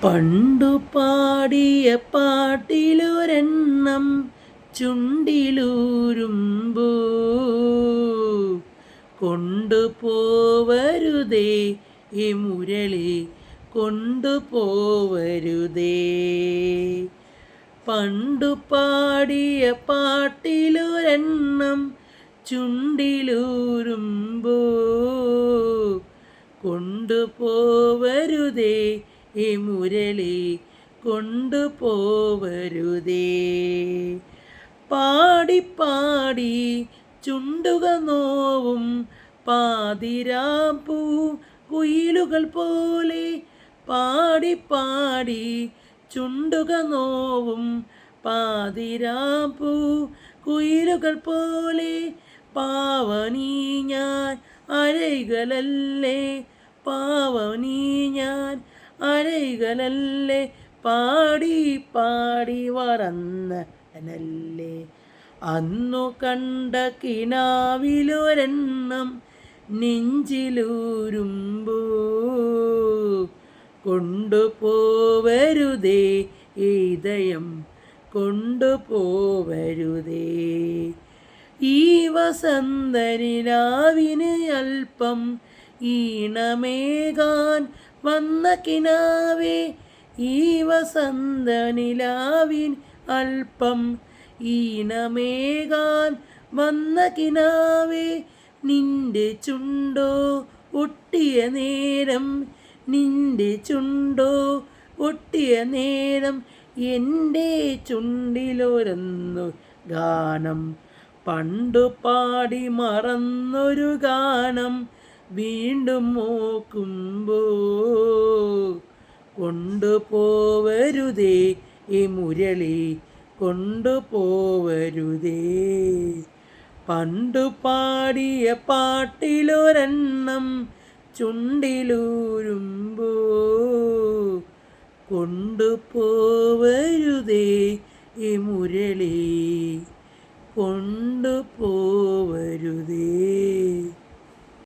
പണ്ടു പാടിയ പാട്ടിലൊരെണ്ണം ചുണ്ടിലൂരുമ്പോ കൊണ്ടുപോവരുതേ ഈ മുരളി കൊണ്ടുപോവരുതേ. പണ്ടു പാടിയ പാട്ടിലൊരെണ്ണം ചുണ്ടിലൂരുമ്പോ കൊണ്ടുപോവരുതേ ഈ മുരളി കൊണ്ടുപോവരുതേ. പാടി പാടി ചുണ്ടുക നോവും പാതിരാപ്പൂ കുയിലുകൾ പോലെ, പാടി പാടി ചുണ്ടുക നോവും പാതിരാപ്പൂ കുയിലുകൾ പോലെ. പാവനീ ഞാൻ അരൈകളല്ലേ, പാവനീ ഞാൻ അരൈകളല്ലേ, പാടി പാടി വറന്നല്ലേ. അന്നു കണ്ട കിനാവിലൊരെണ്ണം നെഞ്ചിലൂരുമ്പോ കൊണ്ടുപോവരുതേ ഹൃദയം കൊണ്ടുപോവരുതേ. ഈ വസന്തനിലാവിന് അല്പം ഈണമേകാൻ വന്ന കിനാവേ, ഈ വസന്തനിലാവിൻ അല്പം ഈണമേകാൻ വന്ന കിനാവേ. നിന്റെ ചുണ്ടോ ഒട്ടിയ നേരം, നിന്റെ ചുണ്ടോ ഒട്ടിയ നേരം, എൻ്റെ ചുണ്ടിലൊരന്നു ഗാനം, പണ്ടു പാടി മറന്നൊരു ഗാനം വീണ്ടും ഓർക്കുമ്പോ കൊണ്ടുപോവരുതേ ഈ മുരളി കൊണ്ടുപോവരുതേ. പണ്ടു പാടിയ പാട്ടിലൊരെണ്ണം ചുണ്ടിലൂരുമ്പോ കൊണ്ടുപോവരുതേ ഈ മുരളി കൊണ്ടുപോവരുതേ.